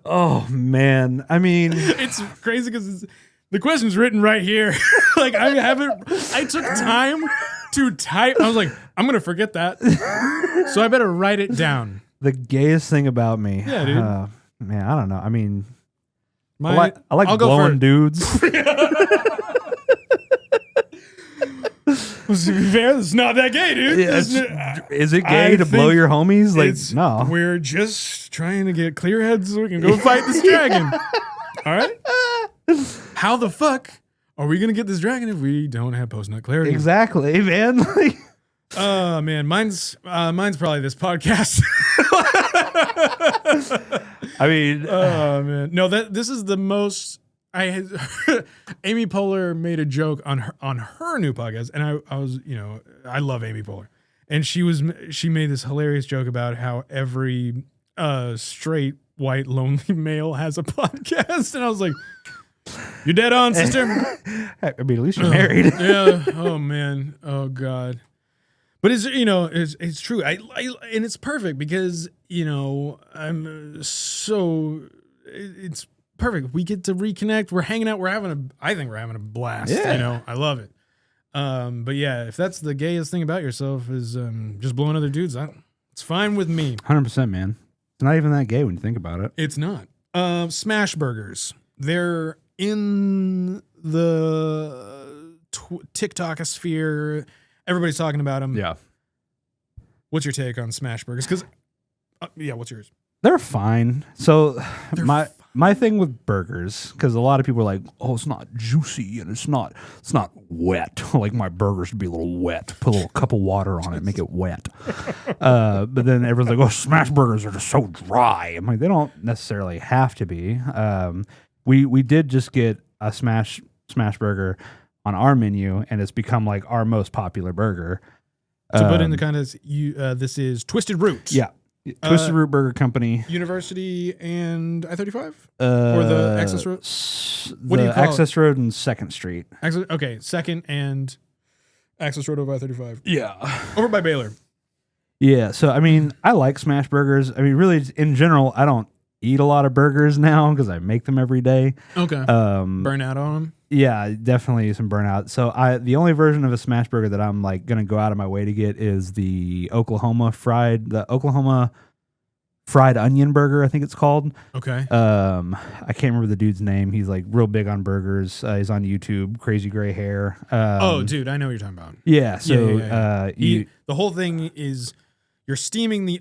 Oh man. I mean, It's crazy because the question's written right here. Like I took time to type. I was like, I'm gonna forget that, so I better write it down. the gayest thing about me. Yeah, dude. Man, I don't know. I mean, I I like blowing dudes. To be fair, it's not that gay, dude. Yeah, is it gay I to blow think your homies? Like, It's- no. We're just trying to get clear heads so we can go fight this dragon. All right? How the fuck are we gonna get this dragon if we don't have post-nut clarity? Exactly, man. Like, Oh man, mine's probably this podcast. I mean, Oh man, no, this is the most. Amy Poehler made a joke on her new podcast, and I was, you know, I love Amy Poehler, and she made this hilarious joke about how every straight white lonely male has a podcast, and I was like, you're dead on, sister. I mean, at least you're married. Yeah. Oh man. Oh god. But it's true. I and it's perfect because it's perfect. We get to reconnect. We're hanging out. I think we're having a blast. Yeah. I love it. But yeah, if that's the gayest thing about yourself is just blowing other dudes, it's fine with me. 100%, man. It's not even that gay when you think about it. It's not. Smash burgers. They're in the TikTok sphere. Everybody's talking about them. Yeah. What's your take on smash burgers? Because, what's yours? They're fine. So my thing with burgers, because a lot of people are like, oh, it's not juicy and it's not wet. Like my burgers would be a little wet. Put a little cup of water on it, make it wet. But then everyone's like, oh, smash burgers are just so dry. I'm like, they don't necessarily have to be. We did just get a smash burger on our menu, and it's become like our most popular burger. To put in the context, this is Twisted Root. Yeah. Twisted Root Burger Company. University and I-35? Or the Access Road? What do you call Access Road and 2nd Street. Okay, 2nd and Access Road over I-35. Yeah. Over by Baylor. Yeah, so I mean, I like smash burgers. I mean, really, in general, I don't eat a lot of burgers now because I make them every day. Okay. Burn out on them? Yeah, definitely some burnout. So the only version of a smash burger that I'm like gonna go out of my way to get is the Oklahoma fried onion burger, I think it's called. Okay. I can't remember the dude's name. He's like real big on burgers. He's on YouTube, crazy gray hair. Oh, dude, I know what you're talking about. Yeah. So the whole thing is you're steaming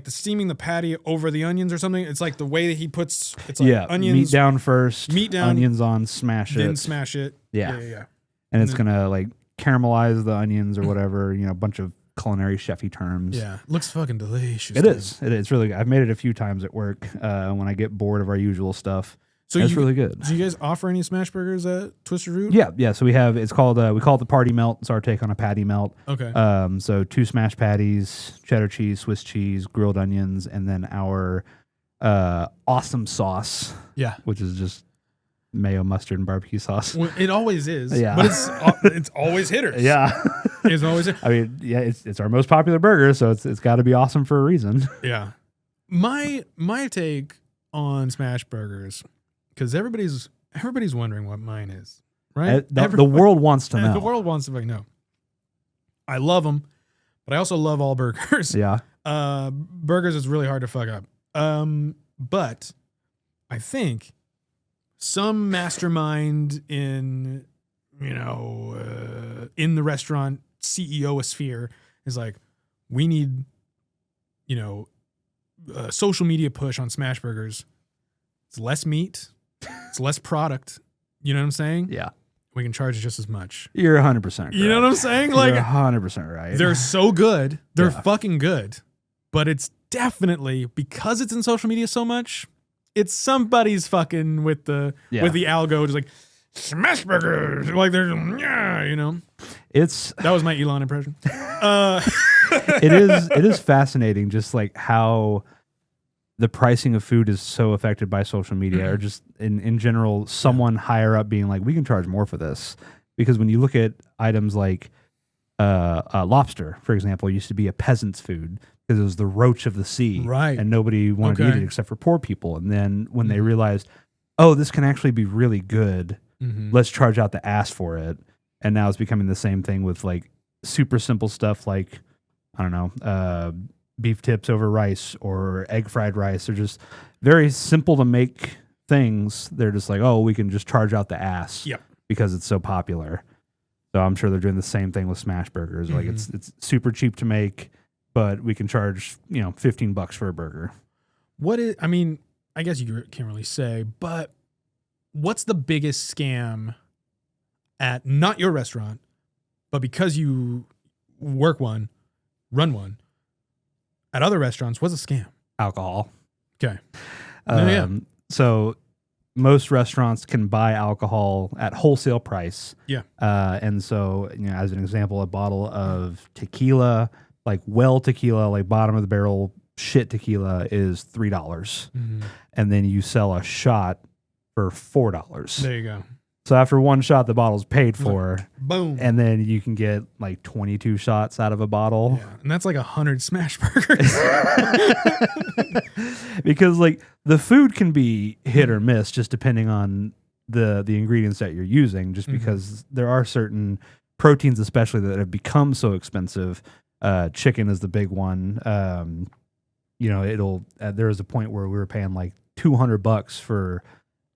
steaming the patty over the onions or something. It's like the way that he puts it's like onions, meat down first, meat down, onions on, smash then it, smash it. yeah. And it's gonna like caramelize the onions or whatever, a bunch of culinary chefy terms. Yeah, looks fucking delicious. It is. It's really good. I've made it a few times at work when I get bored of our usual stuff. So it's really good. Do you guys offer any smash burgers at Twisted Root? Yeah. So we have. It's called. We call it the Party Melt. It's our take on a patty melt. Okay. So 2 smash patties, cheddar cheese, Swiss cheese, grilled onions, and then our awesome sauce. Yeah. Which is just mayo, mustard, and barbecue sauce. Well, it always is. Yeah. But it's always hitters. Yeah. It's always. I mean, yeah. It's our most popular burger, so it's got to be awesome for a reason. Yeah. My take on smash burgers. Because everybody's wondering what mine is, right? The world wants to know. The world wants to know. I love them, but I also love all burgers. Yeah. Burgers is really hard to fuck up. But I think some mastermind in the restaurant CEO sphere is like, we need, a social media push on smash burgers. It's less meat. It's less product. You know what I'm saying? Yeah. We can charge just as much. You're 100% correct. You know what I'm saying? Like, you're 100% right. they're so good. They're fucking good. But it's definitely, because it's in social media so much, it's somebody's fucking with the algo, just like, smash burgers. Like, they're, that was my Elon impression. It is fascinating just like how the pricing of food is so affected by social media, or just in general, someone higher up being like, we can charge more for this. Because when you look at items like lobster, for example, used to be a peasant's food because it was the roach of the sea. Right. And nobody wanted to eat it except for poor people. And then when they realized, oh, this can actually be really good, let's charge out the ass for it. And now it's becoming the same thing with like super simple stuff like, I don't know, beef tips over rice or egg fried rice. They're just very simple to make things. They're just like, oh, we can just charge out the ass because it's so popular. So I'm sure they're doing the same thing with smash burgers. Like it's super cheap to make, but we can charge, $15 for a burger. I guess you can't really say, but what's the biggest scam at not your restaurant, but because you run one, at other restaurants, what's a scam? Alcohol. Okay. So most restaurants can buy alcohol at wholesale price. Yeah. And so, as an example, a bottle of tequila, like tequila, like bottom of the barrel shit tequila is $3. And then you sell a shot for $4. There you go. So after one shot, the bottle's paid for. Boom. And then you can get like 22 shots out of a bottle. Yeah. And that's like 100 smash burgers. Because like the food can be hit or miss just depending on the ingredients that you're using, just because there are certain proteins especially that have become so expensive. Chicken is the big one. There was a point where we were paying like $200 for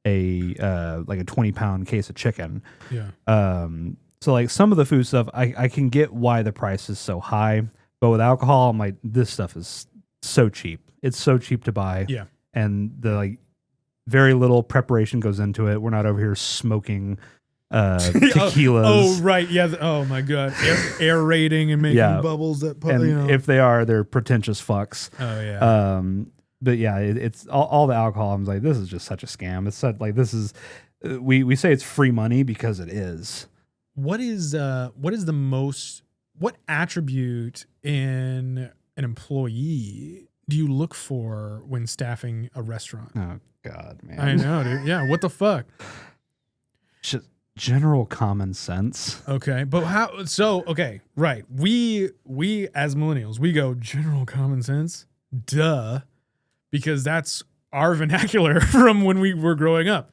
a 20-pound case of chicken. Yeah. So like some of the food stuff, I can get why the price is so high, but with alcohol, I'm like, this stuff is so cheap. It's so cheap to buy. Yeah. And the like very little preparation goes into it. We're not over here smoking tequilas. Oh, right. Yeah. Oh my God. Aerating and making bubbles that if they are, they're pretentious fucks. Oh yeah. But yeah, it's all the alcohol. I'm like, this is just such a scam. It's such, like, this is, we say it's free money because it is. What attribute in an employee do you look for when staffing a restaurant? Oh God, man. I know, dude. Yeah. What the fuck? Just general common sense. Okay. But how, so, okay. Right. We as millennials, we go general common sense. Duh. Because that's our vernacular from when we were growing up.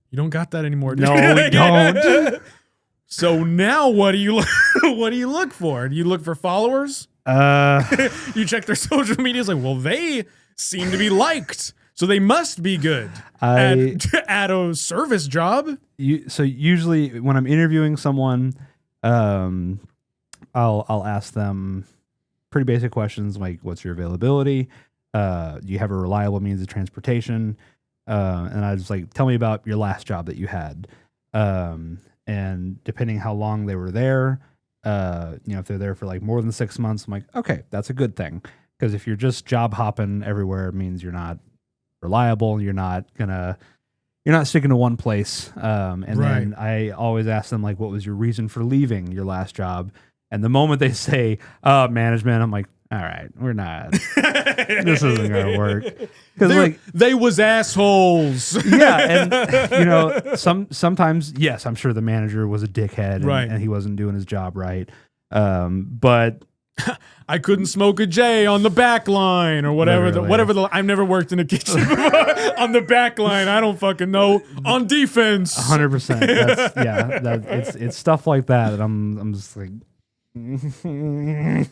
You don't got that anymore. No, we don't. So now what do you look for? Do you look for followers? You check their social media. It's like, well, they seem to be liked, so they must be good at a service job. So usually when I'm interviewing someone, I'll ask them, pretty basic questions like, what's your availability? Do you have a reliable means of transportation? And I was like, tell me about your last job that you had. And depending how long they were there, if they're there for like more than 6 months, I'm like, okay, that's a good thing. Because if you're just job hopping everywhere, it means you're not reliable. You're not sticking to one place. And then I always ask them like, what was your reason for leaving your last job? And the moment they say, management, I'm like, all right, we're not. This isn't going to work. Because they was assholes. Yeah, and sometimes, yes, I'm sure the manager was a dickhead and he wasn't doing his job right. But I couldn't smoke a J on the back line or whatever. I've never worked in a kitchen before. On the back line. I don't fucking know. On defense. 100%. It's stuff like that. And I'm just like, and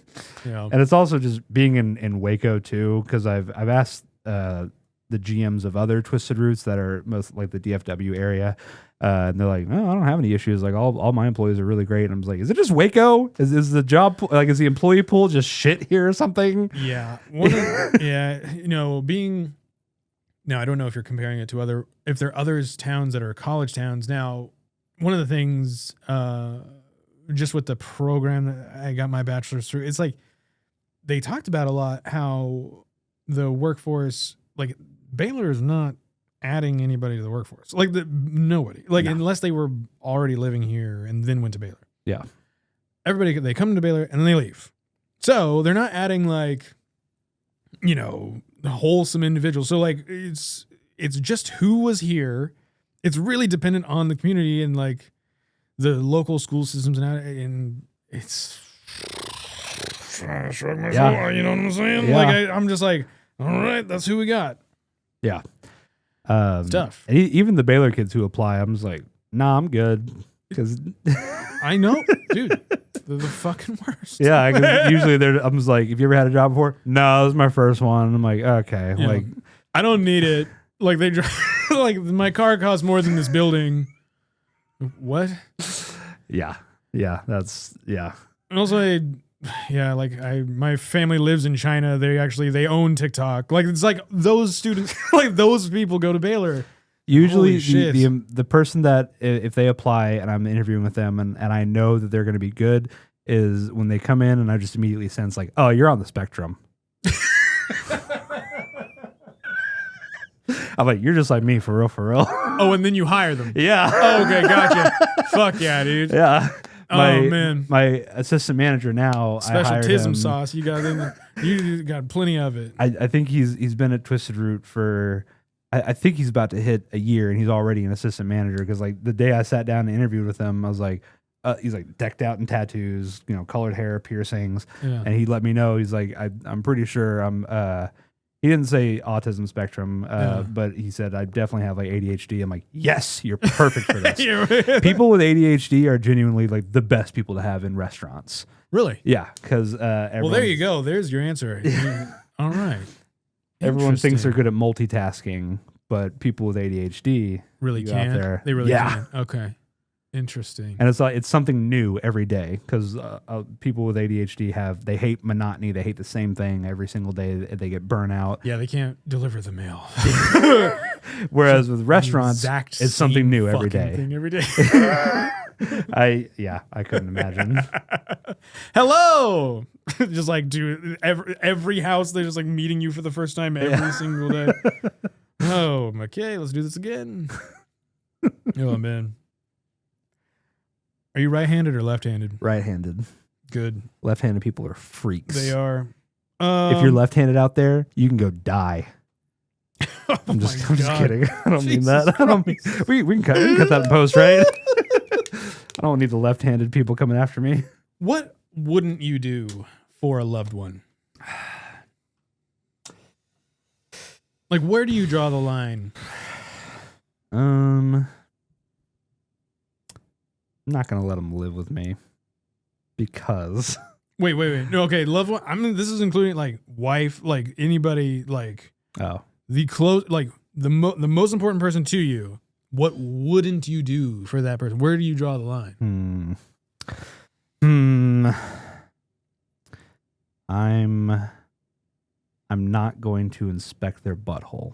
it's also just being in Waco too, because I've asked the GMs of other Twisted Roots that are most like the DFW area, and they're like, no, I don't have any issues. Like all my employees are really great. And I'm just like, is it just Waco? Is the job is the employee pool just shit here or something? Yeah, being now I don't know if you're comparing it to if there are others towns that are college towns. Now, one of the things. Just with the program that I got my bachelor's through, it's like they talked about a lot how the workforce, like Baylor is not adding anybody to the workforce, like nobody, unless they were already living here and then went to Baylor. Yeah, everybody they come to Baylor and then they leave, so they're not adding wholesome individuals. So like it's just who was here. It's really dependent on the community and like the local school systems and it's you know what I'm saying? Yeah. Like I'm just like, all right, that's who we got. Yeah. It's tough. And even the Baylor kids who apply, I'm just like, nah, I'm good. Because I know, dude, they're the fucking worst. Yeah, because usually I'm just like, have you ever had a job before? No, this is my first one. I'm like, okay. Yeah. Like, I don't need it. Like they like my car costs more than this building. What? Yeah. That's. And also, my family lives in China. They own TikTok. Like it's like those students, like those people go to Baylor. Usually, the person that if they apply and I'm interviewing with them and I know that they're going to be good is when they come in and I just immediately sense like, oh, you're on the spectrum. I'm like, you're just like me, for real. Oh, and then you hire them. Yeah. Oh, okay, gotcha. Fuck yeah, dude. Yeah. Man. My assistant manager now, special I hired tism him. sauce. You got plenty of it. I think he's been at Twisted Root for, I think he's about to hit a year and he's already an assistant manager. Because like the day I sat down and interviewed with him, I was like, he's like decked out in tattoos, colored hair, piercings. Yeah. And he let me know, he's like, I'm pretty sure he didn't say autism spectrum, but he said, I definitely have like ADHD. I'm like, yes, you're perfect for this. People with ADHD are genuinely like the best people to have in restaurants. Really? Yeah. Because well, there you go. There's your answer. All right. Everyone thinks they're good at multitasking, but people with ADHD really can. They really can. Okay. Interesting. And it's something new every day because people with ADHD they hate monotony. They hate the same thing every single day. They get burnout. Yeah, they can't deliver the mail. Whereas with restaurants, it's something new every day. I couldn't imagine. Hello. Just like every house, they're just like meeting you for the first time every single day. Oh, okay, let's do this again. Oh man. Are you right-handed or left-handed? Right-handed. Good. Left-handed people are freaks. They are. If you're lefthanded out there, you can go die. I'm just kidding. I don't mean that. I don't mean, we can cut that in post, right? I don't need the left-handed people coming after me. What wouldn't you do for a loved one? Like, where do you draw the line? I'm not going to let them live with me because... Wait. No, okay, loved one. I mean, this is including, like, wife, like, anybody, like... Oh. The most important person to you. What wouldn't you do for that person? Where do you draw the line? I'm not going to inspect their butthole.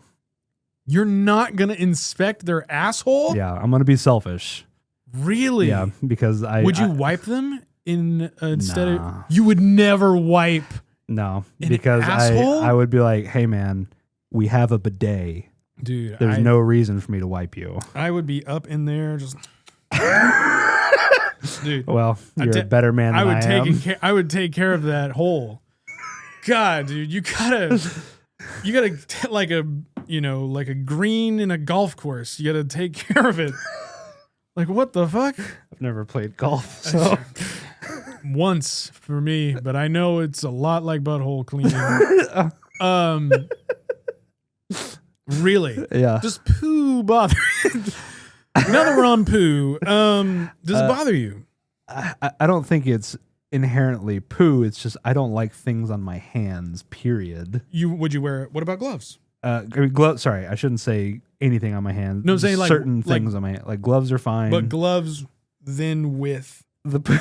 You're not gonna inspect their asshole? Yeah, I'm gonna be selfish. Really? Yeah, because Would you wipe them instead Nah. of? You would never wipe. No, An because asshole? I would be like, hey man, we have a bidet. Dude, There's no reason for me to wipe you. I would be up in there just. Dude, Well, you're a better man than I am. I would take care of that hole. God, dude, you gotta like a green in a golf course. You gotta take care of it. Like, what the fuck? I've never played golf, so Once for me, but I know it's a lot like butthole cleaning. Really? yeah. Does poo bother you? Now that we're on poo, does it bother you? I don't think it's inherently poo. It's just I don't like things on my hands. Period. Would you wear? What about gloves? Sorry, I shouldn't say anything on my hands. No, I'm saying, like- certain like- things on my hand. Like gloves are fine. But gloves then with the poo.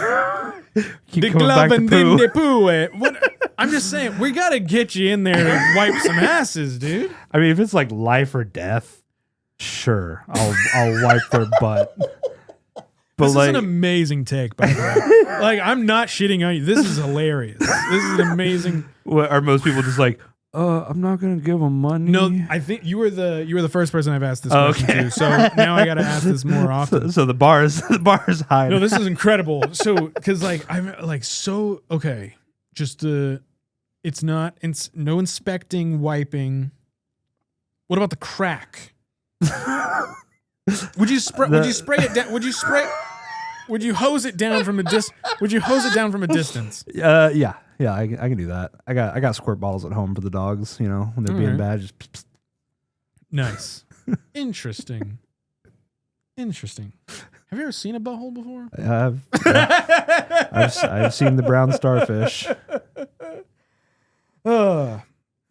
Keep the coming glove back to and then the poo. What? I'm just saying, we gotta get you in there to wipe some asses, dude. I mean, if it's like life or death, sure, I'll wipe their butt. But This like, is an amazing take, by the way. Like, I'm not shitting on you. This is hilarious. This is amazing. what, are most people just like, I'm not gonna give them money? No, I think you were the first person I've asked this question to. So now I gotta ask this more often. So the bar is high. No, this is incredible. So, because like I'm like so okay. Just it's not no inspecting, wiping. What about the crack? Would you spray? Would you spray it down? Would you spray? Would you hose it down from a Would you hose it down from a distance? Yeah, I can do that. I got squirt bottles at home for the dogs. You know, when they're being Alright. bad, just pss, pss. Nice, interesting. Have you ever seen a butthole before? I've seen the brown starfish.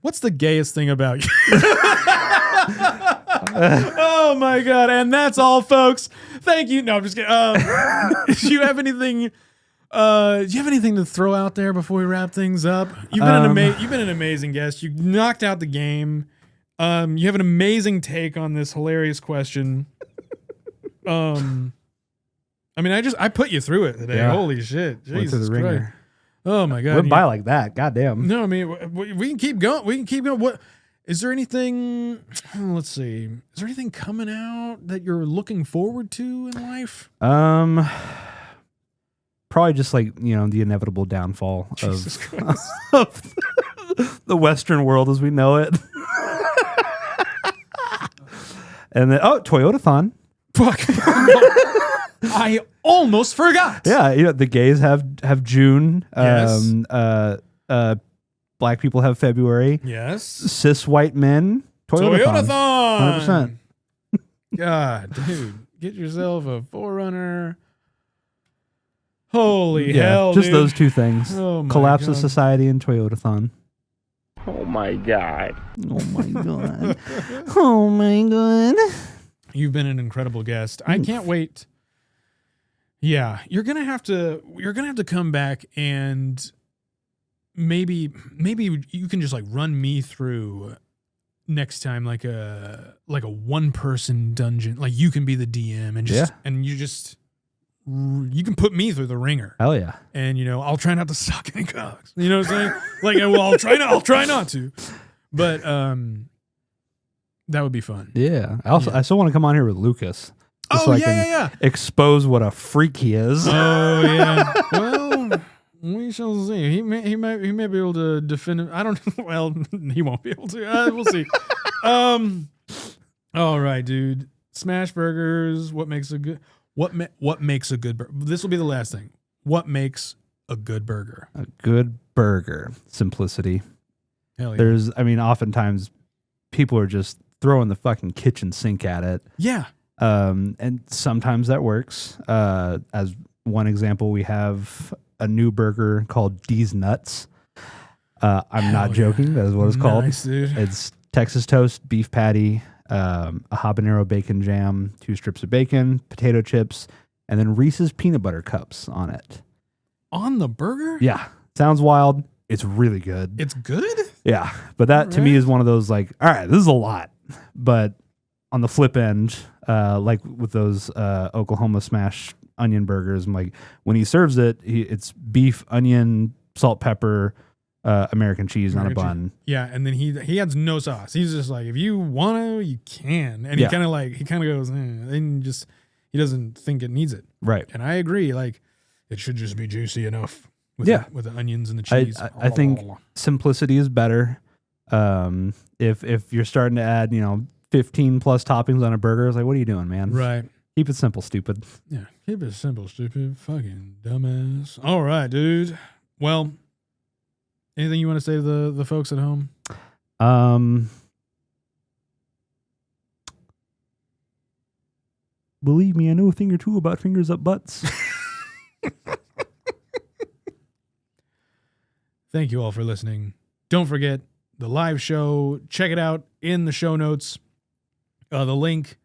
What's the gayest thing about you? Oh my god! And that's all, folks. Thank you. No, I'm just kidding. Do you have anything? Do you have anything to throw out there before we wrap things up? You've been an amazing guest. You knocked out the game. You have an amazing take on this hilarious question. I mean, I put you through it today. Yeah. Holy shit! Went through Jesus the Christ! ringer. Oh my god! Went by like that. Goddamn. No, I mean, we can keep going. We can keep going. What is there anything? Let's see. Is there anything coming out that you're looking forward to in life? Probably just like, you know, the inevitable downfall Jesus of, Christ. of the Western world as we know it. And then Fuck. Toyotathon. I almost forgot. Yeah, you know, the gays have June. Yes. Black people have February. Yes. Cis white men, Toyotathon. 100%. God, dude, get yourself a 4Runner. Holy hell, just dude. those two things. Oh my Collapse God. of society and Toyotathon. Oh my God. Oh my god. Oh my god. You've been an incredible guest. I can't wait. Yeah, you're gonna have to come back and maybe you can just like run me through next time like a 1-person dungeon. Like you can be the DM and just you can put me through the ringer. Hell yeah. And you know, I'll try not to suck any cocks. You know what I'm saying? Like, well, I'll try not to. But that would be fun. Yeah. I still want to come on here with Lucas. Just so I can expose what a freak he is. Oh yeah. Well, we shall see. He may be able to defend him. I don't. Well, he won't be able to. We'll see. All right, dude. Smash burgers. What makes a good? What makes a good burger? This will be the last thing. What makes a good burger? A good burger. Simplicity. Hell yeah. Oftentimes people are just throwing the fucking kitchen sink at it. Yeah. And sometimes that works. As one example, we have a new burger called D's Nuts. I'm not joking. That is what it's called. Nice, dude. It's Texas toast, beef patty, a habanero bacon jam, 2 strips of bacon, potato chips, and then Reese's peanut butter cups on it. On the burger? Yeah. Sounds wild. It's really good. It's good? Yeah. But that to me is one of those like, all right, this is a lot. But on the flip end, like with those Oklahoma smash onion burgers, I'm like, when he serves it, it's beef, onion, salt, pepper, American cheese on a bun. Yeah, and then he adds no sauce. He's just like, if you want to, you can. And he kind of goes, and just he doesn't think it needs it. Right. And I agree. Like, it should just be juicy enough. With the onions and the cheese. I think simplicity is better. If you're starting to add 15 plus toppings on a burger, it's like, what are you doing, man? Right. Keep it simple, stupid. Yeah, keep it simple, stupid. Fucking dumbass. All right, dude. Well, anything you want to say to the folks at home? Believe me, I know a thing or two about fingers up butts. Thank you all for listening. Don't forget the live show. Check it out in the show notes. The link,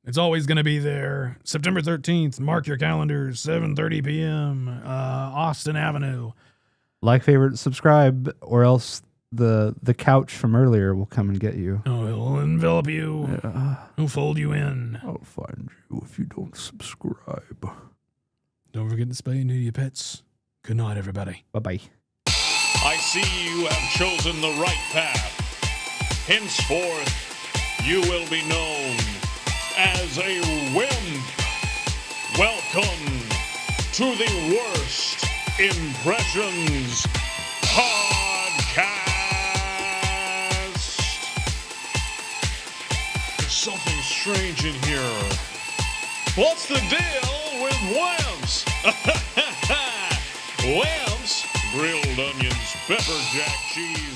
it's always going to be there. September 13th. Mark your calendars. 7:30 p.m. Austin Avenue. Like, favorite, subscribe, or else the couch from earlier will come and get you. Oh, he'll envelop you. He'll fold you in. I'll find you if you don't subscribe. Don't forget to spay and neuter your pets. Good night, everybody. Bye-bye. I see you have chosen the right path. Henceforth, you will be known as a WIMP. Welcome to the Worst Impressions Podcast. There's something strange in here. What's the deal with WIMPs? WIMPs? Grilled onions, pepper jack cheese.